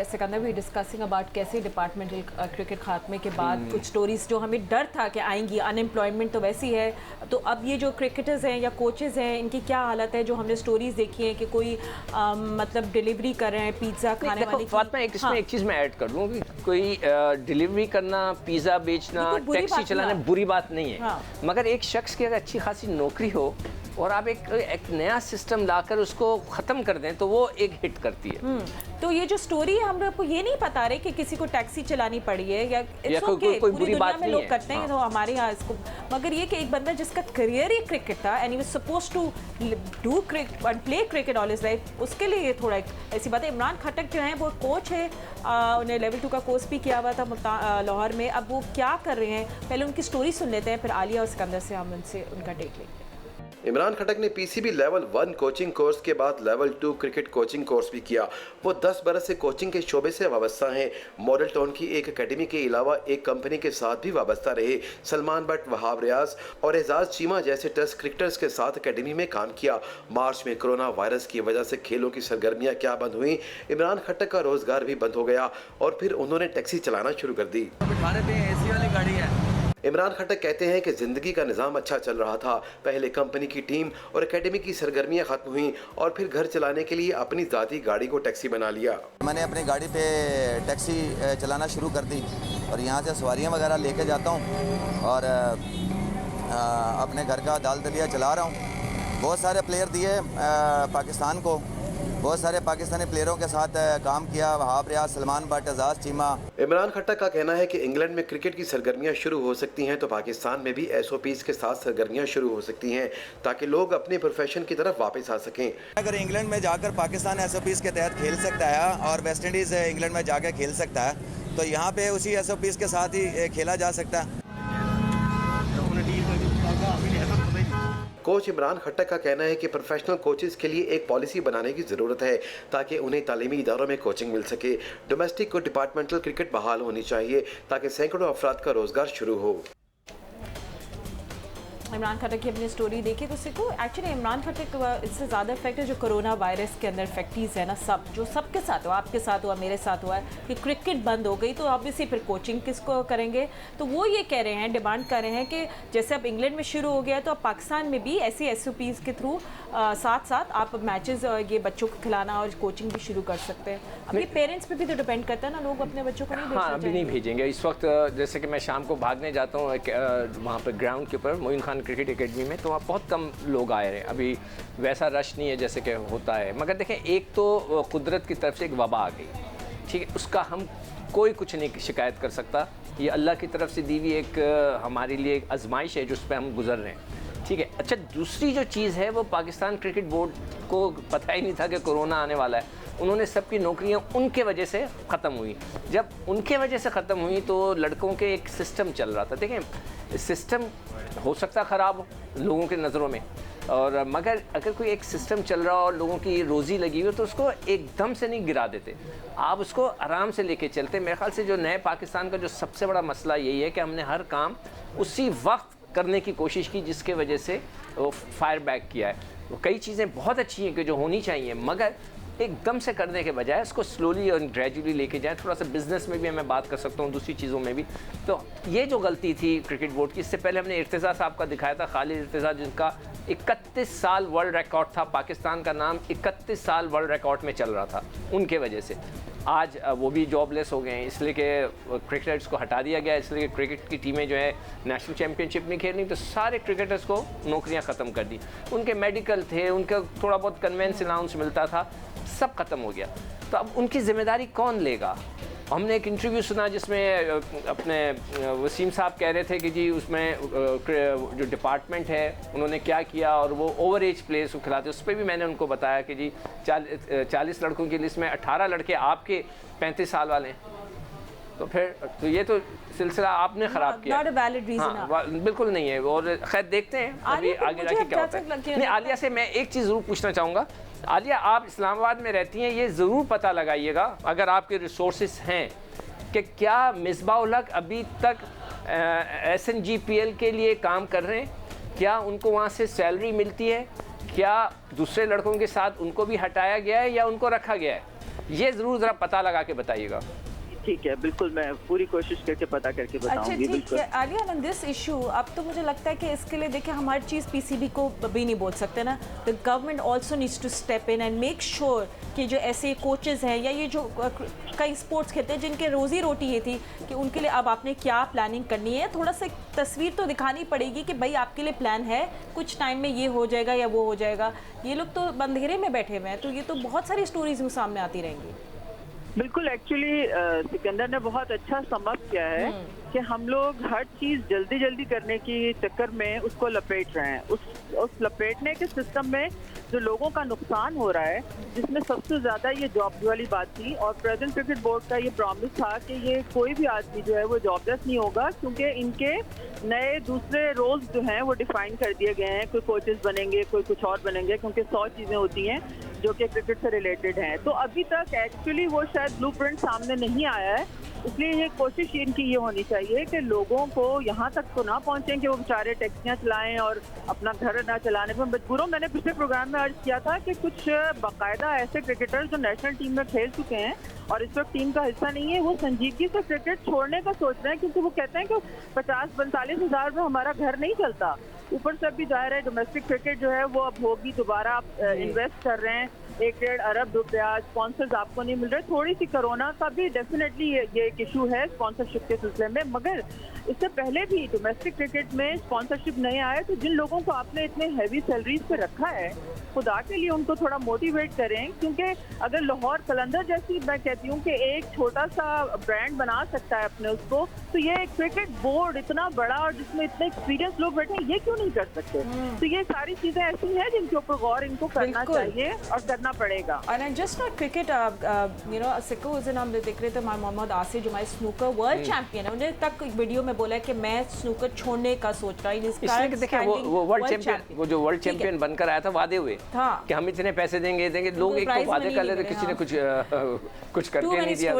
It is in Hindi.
सिकंदर भी डिस्कसिंग अबाउट कैसे डिपार्टमेंटल क्रिकेट खात्मे के बाद कुछ स्टोरीज जो हमें डर था कि आएंगी, अनएम्प्लॉयमेंट तो वैसी है, तो अब ये जो क्रिकेटर्स हैं या कोचेज़ हैं इनकी क्या हालत है, जो हमने स्टोरीज देखी हैं कि कोई मतलब डिलीवरी कर रहे हैं पिज़्ज़ा खाने वाले की। फातिमा इसमें एक चीज़ मैं ऐड कर दूँ कि कोई डिलीवरी करना, पिज़्ज़ा बेचना, टैक्सी चलाना बुरी बात नहीं है, मगर एक शख्स की अगर अच्छी खासी नौकरी हो और आप एक नया सिस्टम लाकर उसको ख़त्म कर दें तो वो एक हिट करती है। तो ये जो स्टोरी है हम आपको ये नहीं बता रहे कि किसी को टैक्सी चलानी पड़ी है या कोई बुरी बात नहीं लोग करते हैं तो हमारे यहाँ इसको, मगर ये कि एक बंदा जिसका करियर ही क्रिकेट था and he was supposed to do cricket and play cricket all his life, उसके लिए ये थोड़ा ऐसी बात है। इमरान खट्टक जो है वो कोच है, उन्हें लेवल 2 का कोर्स भी किया हुआ था लाहौर में। अब वो क्या कर रहे हैं, पहले उनकी स्टोरी सुन लेते हैं, फिर आलिया और सिकंदर से हम उनसे उनका टेक लेंगे। इमरान खट्टक ने पीसीबी लेवल 1 कोचिंग कोर्स के बाद लेवल 2 क्रिकेट कोचिंग कोर्स भी किया। वो 10 बरस से कोचिंग के शोबे से वाबस्ता हैं। मॉडल टाउन की एक एकेडमी के अलावा एक कंपनी के साथ भी वाबस्ता रहे। सलमान बट, वहाब रियाज और एजाज चीमा जैसे टेस्ट क्रिकेटर्स के साथ एकेडमी में काम किया। मार्च में कोरोना वायरस की वजह से खेलों की सरगर्मियां क्या बंद हुई, इमरान खट्टक का रोजगार भी बंद हो गया और फिर उन्होंने टैक्सी चलाना शुरू कर दी। एसी वाली गाड़ी है। इमरान खट्टक कहते हैं कि ज़िंदगी का निज़ाम अच्छा चल रहा था। पहले कंपनी की टीम और एकेडमी की सरगर्मियां ख़त्म हुई और फिर घर चलाने के लिए अपनी ज़ाती गाड़ी को टैक्सी बना लिया। मैंने अपनी गाड़ी पे टैक्सी चलाना शुरू कर दी और यहाँ से सवारियाँ वगैरह लेके जाता हूँ और अपने घर का दाल दलिया चला रहा हूँ। बहुत सारे प्लेयर दिए पाकिस्तान को, बहुत सारे पाकिस्तानी प्लेयरों के साथ काम किया, वहाब रियाज, सलमान बट, एजाज चीमा। इमरान खट्टक का कहना है कि इंग्लैंड में क्रिकेट की सरगर्मियां शुरू हो सकती हैं तो पाकिस्तान में भी एसओपीज के साथ सरगर्मियां शुरू हो सकती हैं ताकि लोग अपने प्रोफेशन की तरफ वापस आ सकें। अगर इंग्लैंड में जाकर पाकिस्तान एसओपीज के तहत खेल सकता है और वेस्ट इंडीज़ इंग्लैंड में जाकर खेल सकता है तो यहाँ पे उसी एसओपीज के साथ ही खेला जा सकता है। कोच इमरान खट्टक का कहना है कि प्रोफेशनल कोचेस के लिए एक पॉलिसी बनाने की ज़रूरत है ताकि उन्हें तालीमी इदारों में कोचिंग मिल सके। डोमेस्टिक और डिपार्टमेंटल क्रिकेट बहाल होनी चाहिए ताकि सैकड़ों अफराद का रोज़गार शुरू हो। इमरान खट्टक की अपनी स्टोरी देखी तो उसको एक्चुअली इमरान खट्टक इससे ज़्यादा इफेक्ट है जो कोरोना वायरस के अंदर इफेक्टीज़ है ना, सब जो सबके साथ हुआ, आपके साथ हुआ, मेरे साथ हुआ है कि क्रिकेट बंद हो गई तो ऑब्वियसली फिर कोचिंग किसको करेंगे। तो वो ये कह रहे हैं, डिमांड कर रहे हैं कि जैसे अब इंग्लैंड में शुरू हो गया तो अब पाकिस्तान में भी ऐसी एसओपीज़ के थ्रू साथ साथ आप मैचेस ये बच्चों को खिलाना और कोचिंग भी शुरू कर सकते हैं। अभी पेरेंट्स पे भी तो डिपेंड करता है ना, लोग अपने बच्चों को नहीं भेजना हाँ, अभी नहीं भेजेंगे इस वक्त। जैसे कि मैं शाम को भागने जाता हूँ वहाँ पर ग्राउंड के ऊपर मोइन खान क्रिकेट एकेडमी में, तो वहाँ बहुत कम लोग आए हैं। अभी वैसा रश नहीं है जैसे कि होता है, मगर देखें एक तो कुदरत की तरफ से एक वबा आ गई, ठीक है, उसका हम कोई कुछ नहीं शिकायत कर सकता। ये अल्लाह की तरफ से दी हुई एक हमारे लिए एक आजमाइश है जिस पर हम गुजर रहे हैं, ठीक है। अच्छा, दूसरी जो चीज़ है वो पाकिस्तान क्रिकेट बोर्ड को पता ही नहीं था कि कोरोना आने वाला है। उन्होंने सबकी नौकरियां उनके वजह से ख़त्म हुई। जब उनके वजह से ख़त्म हुई तो लड़कों के एक सिस्टम चल रहा था। देखें, सिस्टम हो सकता ख़राब हो लोगों के नज़रों में, और मगर अगर कोई एक सिस्टम चल रहा हो और लोगों की रोज़ी लगी हुई तो उसको एकदम से नहीं गिरा देते, आप उसको आराम से लेके चलते। मेरे ख्याल से जो नए पाकिस्तान का जो सबसे बड़ा मसला यही है कि हमने हर काम उसी वक्त करने की कोशिश की जिसके वजह से वो फायर बैक किया है। वो कई चीज़ें बहुत अच्छी हैं कि जो होनी चाहिए, मगर एकदम से करने के बजाय इसको स्लोली और ग्रेजुअली लेके जाएं। थोड़ा सा बिजनेस में भी मैं बात कर सकता हूँ, दूसरी चीज़ों में भी। तो ये जो गलती थी क्रिकेट बोर्ड की, इससे पहले हमने इर्तिज़ा साहब का दिखाया था, खालिद इर्तिज़ा, जिनका 31 साल वर्ल्ड रिकॉर्ड था, पाकिस्तान का नाम 31 साल वर्ल्ड रिकॉर्ड में चल रहा था। उनके वजह से आज वो भी जॉबलेस हो गए हैं, इसलिए कि क्रिकेटर्स को हटा दिया गया, इसलिए कि क्रिकेट की टीमें जो है नेशनल चैम्पियनशिप नहीं खेलनी, तो सारे क्रिकेटर्स को नौकरियां ख़त्म कर दी। उनके मेडिकल थे, उनका थोड़ा बहुत कन्वेंस अलाउंस मिलता था, सब ख़त्म हो गया। तो अब उनकी ज़िम्मेदारी कौन लेगा? हमने एक इंटरव्यू सुना जिसमें अपने वसीम साहब कह रहे थे कि जी उसमें जो डिपार्टमेंट है उन्होंने क्या किया और वो ओवर एज प्लेयर्स को खिलाते। उस पर भी मैंने उनको बताया कि जी 40 लड़कों की लिस्ट में 18 लड़के आपके 35 साल वाले हैं, तो फिर तो ये तो सिलसिला आपने ख़राब किया। हाँ, बिल्कुल नहीं है। और खैर देखते हैं अभी आगे जाके क्या होता है। नहीं, आलिया से मैं एक चीज़ ज़रूर पूछना चाहूँगा। आलिया, आप इस्लामाबाद में रहती हैं, ये ज़रूर पता लगाइएगा अगर आपके रिसोर्सेज हैं कि क्या मिसबाह-उल हक अभी तक SNGPL के लिए काम कर रहे हैं, क्या उनको वहाँ से सैलरी मिलती है, क्या दूसरे लड़कों के साथ उनको भी हटाया गया है या उनको रखा गया है? ये ज़रूर ज़रा पता लगा के बताइएगा। ठीक है, बिल्कुल मैं पूरी कोशिश करके पता करके अच्छा बताऊंगी। ठीक है आलिया, ऑन दिस इशू अब तो मुझे लगता है कि इसके लिए देखिए हम हर चीज़ पीसीबी को भी नहीं बोल सकते ना, the government also needs to step in and make sure कि जो ऐसे कोचेज़ हैं या ये जो कई स्पोर्ट्स खेलते हैं जिनके रोज़ी रोटी ये थी कि उनके लिए अब आपने क्या प्लानिंग करनी है, थोड़ा सा तस्वीर तो दिखानी पड़ेगी कि भाई आपके लिए प्लान है, कुछ टाइम में ये हो जाएगा या वो हो जाएगा। ये लोग तो अंधेरे में बैठे हुए हैं, तो ये तो बहुत सारी स्टोरीज सामने आती रहेंगी। बिल्कुल, एक्चुअली सिकंदर ने बहुत अच्छा समअप किया है कि हम लोग हर चीज़ जल्दी जल्दी करने की चक्कर में उसको लपेट रहे हैं। उस लपेटने के सिस्टम में जो लोगों का नुकसान हो रहा है, जिसमें सबसे ज़्यादा ये जॉब्स वाली बात थी, और प्रेजेंट क्रिकेट बोर्ड का ये प्रॉमिस था कि ये कोई भी आदमी जो है वो जॉबलेस नहीं होगा, क्योंकि इनके नए दूसरे रोल्स जो हैं वो डिफाइन कर दिए गए हैं। कोई कोचेस बनेंगे, कोई कुछ और बनेंगे, क्योंकि 100 चीज़ें होती हैं जो कि क्रिकेट से रिलेटेड हैं। तो अभी तक एक्चुअली वो शायद ब्लूप्रिंट सामने नहीं आया है, इसलिए ये कोशिश इनकी ये होनी चाहिए कि लोगों को यहाँ तक तो ना पहुँचें कि वो बेचारे टैक्सियाँ चलाएं और अपना घर ना चलाने पर मजबूरों। मैंने पिछले प्रोग्राम में अर्ज किया था कि कुछ बाकायदा ऐसे क्रिकेटर जो नेशनल टीम में खेल चुके हैं और इस वक्त टीम का हिस्सा नहीं है, वो संजीदगी से क्रिकेट छोड़ने का सोच रहे हैं, क्योंकि वो कहते हैं कि 50-45 हज़ार में हमारा घर नहीं चलता। ऊपर से अभी जाहिर है डोमेस्टिक क्रिकेट जो है वो अब होगी, दोबारा आप इन्वेस्ट कर रहे हैं, 1-1.5 अरब रुपया, स्पॉन्सर्स आपको नहीं मिल रहे। थोड़ी सी कोरोना का भी डेफिनेटली ये एक इशू है स्पॉन्सरशिप के सिलसिले में, मगर इससे पहले भी डोमेस्टिक क्रिकेट में स्पॉन्सरशिप नहीं आया। तो जिन लोगों को आपने इतने हैवी सैलरीज पे रखा है, खुदा के लिए उनको थोड़ा मोटिवेट करें, क्योंकि अगर लाहौर कलंदर जैसी, मैं कहती हूँ कि एक छोटा सा ब्रांड बना सकता है अपने उसको, तो ये क्रिकेट बोर्ड इतना बड़ा और जिसमें इतने एक्सपीरियंस लोग बैठे हैं, ये क्यों नहीं कर सकते? तो ये सारी चीजें ऐसी हैं जिनके ऊपर गौर इनको करना चाहिए और करना पड़ेगा। And just not cricket, you know, सिक्को उस दिन हम देख रहे थे, मोहम्मद आसिफ जो हमारे स्नूकर वर्ल्ड चैंपियन है, उन्होंने तक वीडियो में बोला है कि मैं स्नूकर छोड़ने का सोच रहा हूँ। इसलिए कि देखिए वो वर्ल्ड चैंपियन, वो जो वर्ल्ड चैंपियन बनकर आया था, वादे हुए कि हम इतने पैसे देंगे। लोग एक तो वादे कर लेते, किसी ने कुछ करके नहीं दिया।